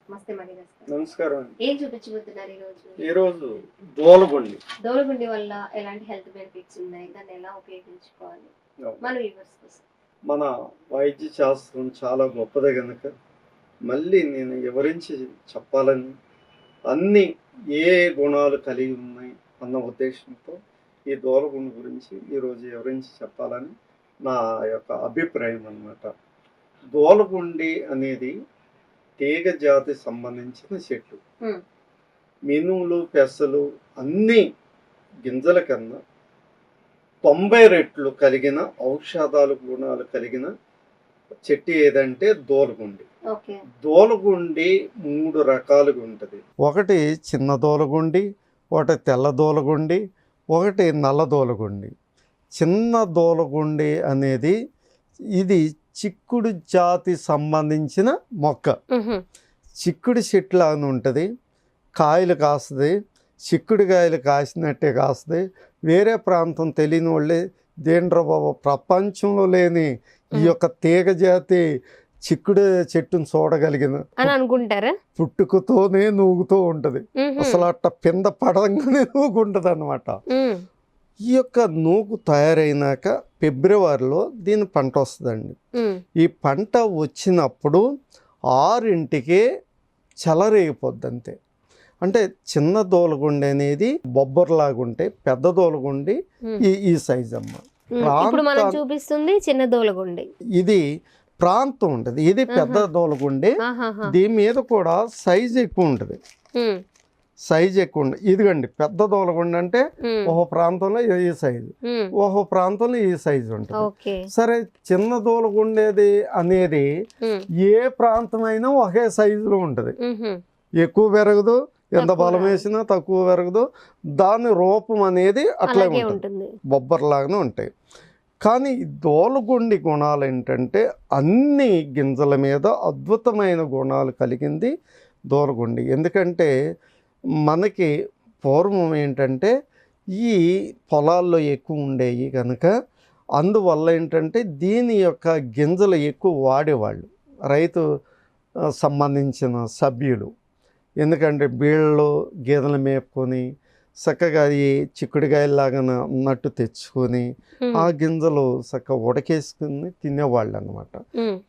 నమస్తే మణిగారు. నమస్కారం అండి. ఏం చూపించబోతున్నారు ఈరోజు? ఈరోజు దోలగుండి. దోలగుండి వల్ల ఎలాంటి హెల్త్ బెనిఫిట్స్ ఉన్నాయి? దాన్ని ఎలా ఉపయోగించుకోవాలి? మన వ్యూవర్స్ కోసం. మన వైద్య శాస్త్రం చాలా గొప్పదే గనక మళ్ళీ నేను వివరించి చెప్పాలని అన్ని ఏ గుణాలు కలిగి ఉన్నాయి అన్న ఉద్దేశంతో ఈ దోలగుండి గురించి ఈరోజు వివరించి చెప్పాలని నా యొక్క అభిప్రాయం అన్నమాట. దోలగుండి అనేది తీగ జాతి సంబంధించిన చెట్లు. మినుములు, పెసలు అన్ని గింజల కన్నా 90 రెట్లు కలిగిన ఔషధాలు గుణాలు కలిగిన చెట్టు ఏదంటే దోలగుండి. దోలగుండి 3 రకాలుగా ఉంటుంది. ఒకటి చిన్న దోలగుండి, ఒకటి తెల్ల దోలగుండి, ఒకటి నల్ల దోలగుండి. చిన్న దోలగుండి అనేది ఇది చిక్కుడు జాతి సంబంధించిన మొక్క. చిక్కుడు చెట్ల అని ఉంటుంది, కాయలు కాస్తుంది, చిక్కుడుకాయలు కాసినట్టే కాస్తుంది. వేరే ప్రాంతం తెలియని వాళ్ళే దేండ్ర బాబు ప్రపంచంలో లేని ఈ యొక్క తీగ జాతి చిక్కుడు చెట్టును చూడగలిగిన అని అనుకుంటారా? పుట్టుకతోనే నూగుతూ ఉంటది, అసలు అట్ట పింద పడంగానే నూగుంటది అనమాట. ఈ యొక్క నూగు తయారైనాక ఫిబ్రవరిలో దీని పంట వస్తుందండి. ఈ పంట వచ్చినప్పుడు 6ంటికే చెలరేగిపోద్ది అంతే. అంటే చిన్న దోలగుండి అనేది బొబ్బర్లాగా ఉంటే, పెద్ద దోలగుండి ఈ సైజ్ అమ్మ. ఇప్పుడు మనం చూపిస్తుంది చిన్న దోలగుండి. ఇది ప్రాంతం ఉంటుంది, ఇది పెద్ద దోలగుండి. దీని మీద కూడా సైజ్ ఎక్కువ ఉంటుంది, సైజ్ ఎక్కువ ఉంటుంది. ఇదిగండి పెద్ద దోలగుండి అంటే ఓహో ప్రాంతంలో ఈ సైజు, ఓహో ప్రాంతంలో ఈ సైజు ఉంటుంది. సరే, చిన్న దోలగుండేది అనేది ఏ ప్రాంతమైనా ఒకే సైజులో ఉంటుంది, ఎక్కువ పెరగదు, ఎంత బలం వేసినా తక్కువ పెరగదు. దాని రూపం అనేది అట్లాగే ఉంటుంది, బొబ్బర్లాగానే ఉంటాయి. కానీ దోలగుండి గుణాలు ఏంటంటే అన్ని గింజల మీద అద్భుతమైన గుణాలు కలిగింది దోలగుండి. ఎందుకంటే మనకి పూర్వం ఏంటంటే ఈ పొలాల్లో ఎక్కువ ఉండేవి కనుక అందువల్ల ఏంటంటే దీని యొక్క గింజలు ఎక్కువ వాడేవాళ్ళు రైతు సంబంధించిన సభ్యులు. ఎందుకంటే బీళ్ళలో గేదెలు మేపుకొని చక్కగా ఈ చిక్కుడుకాయలాగా నట్టు తెచ్చుకొని ఆ గింజలు చక్కగా ఉడకేసుకుని తినేవాళ్ళు అనమాట.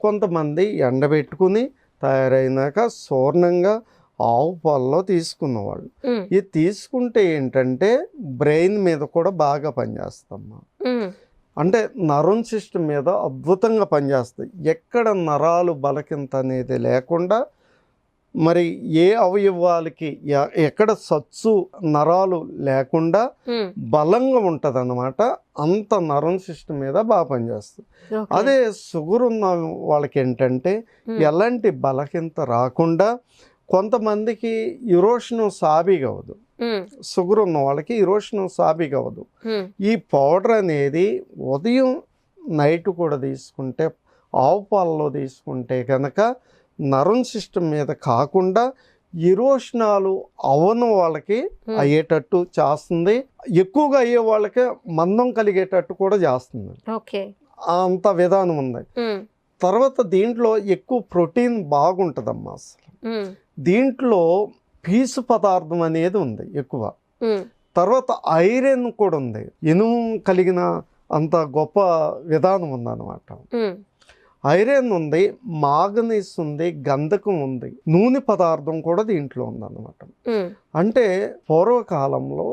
కొంతమంది ఎండబెట్టుకుని తయారైనాక పూర్ణంగా ఆవు పాలలో తీసుకున్నవాళ్ళు. ఇది తీసుకుంటే ఏంటంటే బ్రెయిన్ మీద కూడా బాగా పనిచేస్తామ్మా. అంటే నరం సిస్టమ్ మీద అద్భుతంగా పనిచేస్తాయి. ఎక్కడ నరాలు బలకింత అనేది లేకుండా, మరి ఏ అవయవాలకి ఎక్కడ సత్సు నరాలు లేకుండా బలంగా ఉంటుంది అన్నమాట. అంత నరం సిస్టమ్ మీద బాగా పనిచేస్తుంది. అదే షుగర్ ఉన్న వాళ్ళకి ఏంటంటే ఎలాంటి బలకింత రాకుండా, కొంతమందికి ఇరోషనం సాబీగా అవ్వదు, షుగర్ ఉన్న వాళ్ళకి ఇరోషనం సాబీగా అవ్వదు. ఈ పౌడర్ అనేది ఉదయం నైట్ కూడా తీసుకుంటే, ఆవు పాలలో తీసుకుంటే కనుక నరం సిస్టమ్ మీద కాకుండా ఇరోషనాలు అవన వాళ్ళకి అయ్యేటట్టు చేస్తుంది. ఎక్కువగా అయ్యే వాళ్ళకి మందం కలిగేటట్టు కూడా చేస్తుంది. అంత విధానం ఉంది. తర్వాత దీంట్లో ఎక్కువ ప్రోటీన్ బాగుంటుందమ్మా. అసలు దీంట్లో పీసు పదార్థం అనేది ఉంది ఎక్కువ. తర్వాత ఐరన్ కూడా ఉంది, ఇనుము కలిగిన అంత గొప్ప విధానం ఉందన్నమాట. ఐరన్ ఉంది, మాగ్నీస్ ఉంది, గంధకం ఉంది, నూనె పదార్థం కూడా దీంట్లో ఉందన్నమాట. అంటే పూర్వకాలంలో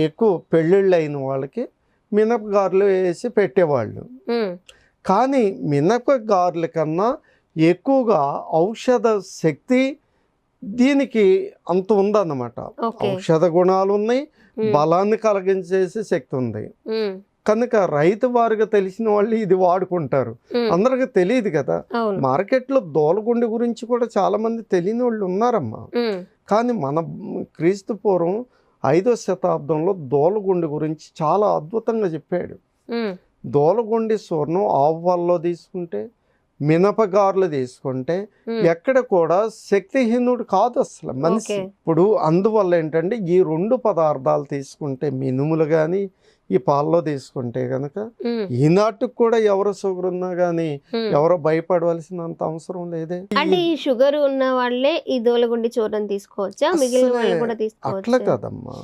ఎక్కువ పెళ్ళిళ్ళు అయిన వాళ్ళకి మినపగారులు వేసి పెట్టేవాళ్ళు. కానీ మినపగారుల కన్నా ఎక్కువగా ఔషధ శక్తి దీనికి అంత ఉందన్నమాట. ఔషధ గుణాలు ఉన్నాయి, బలాన్ని కలిగించేసే శక్తి ఉంది కనుక రైతు వారిగా తెలిసిన వాళ్ళు ఇది వాడుకుంటారు. అందరికి తెలియదు కదా. మార్కెట్లో దోలగుండి గురించి కూడా చాలా మంది తెలియని వాళ్ళు ఉన్నారమ్మా. కానీ మన క్రీస్తు పూర్వం 5వ శతాబ్దంలో దోలగుండి గురించి చాలా అద్భుతంగా చెప్పాడు. దోలగుండి చూర్ణం ఆవు పాలలో తీసుకుంటే మినపగారులు తీసుకుంటే ఎక్కడ కూడా శక్తిహీనుడు కాదు అసలు మనిషి. ఇప్పుడు అందువల్ల ఏంటంటే ఈ 2 పదార్థాలు తీసుకుంటే మినుములు కానీ ఈ పాలలో తీసుకుంటే కనుక ఈనాటికి కూడా ఎవరు షుగర్ ఉన్నా కానీ ఎవరో భయపడవలసినంత అవసరం లేదే. అంటే ఈ షుగర్ ఉన్న వాళ్ళే ఈ దోలగుండి చూర్ణం తీసుకోవచ్చా, మిగిలిన వాళ్ళు కూడా తీసుకోవచ్చా? అట్లా కదమ్మా,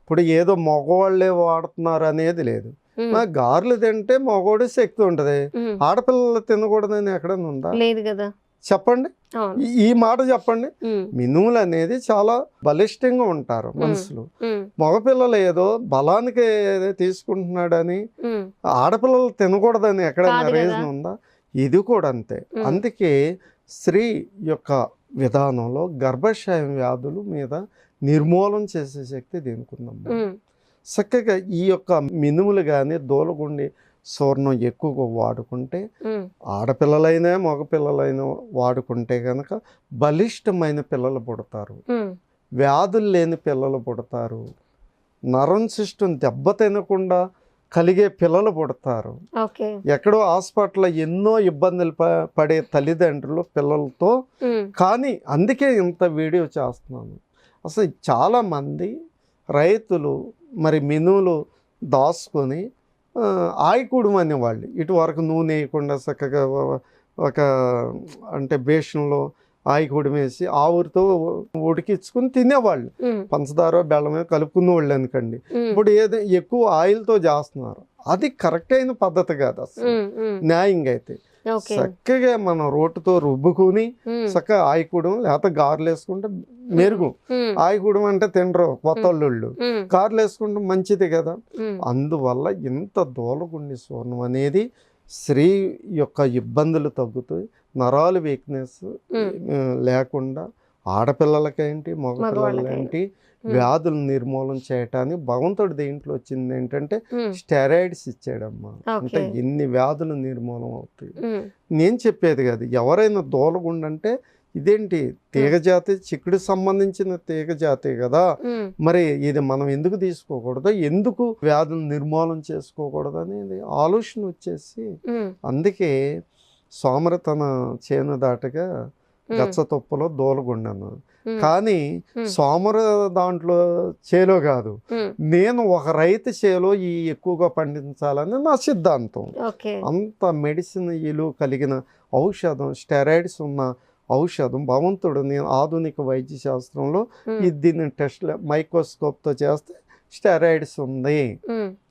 ఇప్పుడు ఏదో మగవాళ్ళే వాడుతున్నారు అనేది లేదు. గారెలు తింటే మగవాడి శక్తి ఉంటది, ఆడపిల్లలు తినకూడదని ఎక్కడన్నా ఉందా? లేదు కదా. చెప్పండి, ఈ మాట చెప్పండి. మినుములు అనేది చాలా బలిష్టంగా ఉంటారు మనుషులు. మగపిల్లలు ఏదో బలానికి తీసుకుంటున్నాడని ఆడపిల్లలు తినకూడదని ఎక్కడైనా రీజన్ ఉందా? ఇది కూడా అంతే. అందుకే స్త్రీ యొక్క విధానంలో గర్భాశయం వ్యాధుల మీద నిర్మూలన చేసే శక్తి దీనికి ఉందమ్మా. చక్కగా ఈ యొక్క మినుములు కానీ దోలగుండి చూర్ణం ఎక్కువగా వాడుకుంటే, ఆడపిల్లలైనా మగపిల్లలైనా వాడుకుంటే కనుక బలిష్టమైన పిల్లలు పుడతారు, వ్యాధులు లేని పిల్లలు పుడతారు, నరం సిస్టమ్ దెబ్బ తినకుండా కలిగే పిల్లలు పుడతారు. ఎక్కడో హాస్పిటల్లో ఎన్నో ఇబ్బందులు పడే తల్లిదండ్రులు పిల్లలతో. కానీ అందుకే ఇంత వీడియో చేస్తున్నాను. అసలు చాలామంది రైతులు మరి మినుములు దాచుకొని ఆయికూడం అనేవాళ్ళు. ఇటువరకు నూనె వేయకుండా చక్కగా ఒక అంటే బేషన్లో ఆయికూడం వేసి ఆవురితో ఉడికించుకుని తినేవాళ్ళు, పంచదార బెల్లమే కలుపుకునే వాళ్ళు అనుకోండి. ఇప్పుడు ఏదో ఎక్కువ ఆయిల్తో చేస్తున్నారు, అది కరెక్ట్ అయిన పద్ధతి కాదు అసలు. న్యాయంగా అయితే చక్కగా మనం రోటుతో రుబ్బుకుని చక్కగా ఆయికూడం లేకపోతే గారెలు వేసుకుంటే మెరుగు. ఆయికూడం అంటే తినరు కొత్త అల్లుళ్ళు, గారెలు వేసుకుంటే మంచిది కదా. అందువల్ల ఇంత దోలగుండి చూర్ణం అనేది స్త్రీ యొక్క ఇబ్బందులు తగ్గుతాయి, నరాలు వీక్నెస్ లేకుండా ఆడపిల్లలకేంటి మగపిల్లలకేంటి వ్యాధులు నిర్మూలన చేయటానికి భగవంతుడు దీంట్లో వచ్చింది ఏంటంటే స్టెరాయిడ్స్ ఇచ్చాడమ్మా. అంటే ఎన్ని వ్యాధులు నిర్మూలన అవుతాయి. నేను చెప్పేది కాదు, ఎవరైనా దోలగుండంటే ఇదేంటి తీగజాతి, చిక్కుడు సంబంధించిన తీగజాతి కదా, మరి ఇది మనం ఎందుకు తీసుకోకూడదు, ఎందుకు వ్యాధులు నిర్మూలన చేసుకోకూడదు అనేది ఆలోచన వచ్చేసి, అందుకే సోమర తన చేను దాటగా గచ్చతొప్పలో దోలగుండాను. కానీ సోమర దాంట్లో చేలో కాదు, నేను ఒక రైతు చేలో ఈ ఎక్కువగా పండించాలని నా సిద్ధాంతం. అంత మెడిసిన్ ఇలు కలిగిన ఔషధం, స్టెరాయిడ్స్ ఉన్న ఔషధం భగవంతుడు నేను ఆధునిక వైద్య శాస్త్రంలో దీన్ని టెస్ట్ మైక్రోస్కోప్తో చేస్తే స్టెరాయిడ్స్ ఉంది,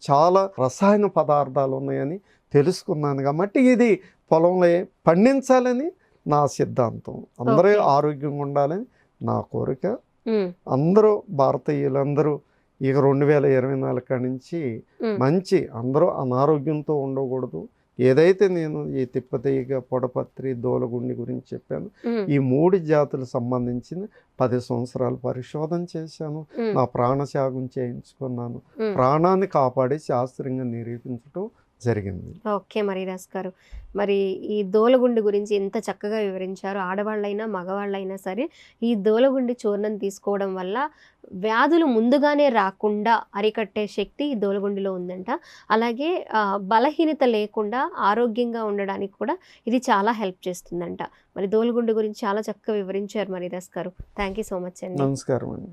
చాలా రసాయన పదార్థాలు ఉన్నాయని తెలుసుకున్నాను. కాబట్టి ఇది పొలంలో పండించాలని నా సిద్ధాంతం. అందరూ ఆరోగ్యంగా ఉండాలని నా కోరిక. అందరూ భారతీయులందరూ ఇక 2024 కాడి నుంచి మంచి అందరూ అనారోగ్యంతో ఉండకూడదు. ఏదైతే నేను ఈ తిప్పతీగ, పొడపత్రి, దోలగుండి గురించి చెప్పాను, ఈ 3 జాతులు సంబంధించిన 10 సంవత్సరాలు పరిశోధన చేశాను, నా ప్రాణత్యాగం చేయించుకున్నాను, ప్రాణాన్ని కాపాడి శాస్త్రీయంగా నిరూపించడం జరిగింది. ఓకే మరీదాస్ గారు, మరి ఈ దోలగుండి గురించి ఎంత చక్కగా వివరించారు. ఆడవాళ్ళైనా మగవాళ్ళైనా సరే ఈ దోలగుండి చూర్ణం తీసుకోవడం వల్ల వ్యాధులు ముందుగానే రాకుండా అరికట్టే శక్తి ఈ దోలగుండిలో ఉందంట. అలాగే బలహీనత లేకుండా ఆరోగ్యంగా ఉండడానికి కూడా ఇది చాలా హెల్ప్ చేస్తుందంట. మరి దోలగుండి గురించి చాలా చక్కగా వివరించారు మరీదాస్ గారు. థ్యాంక్ యూ సో మచ్ అండి. నమస్కారం అండి.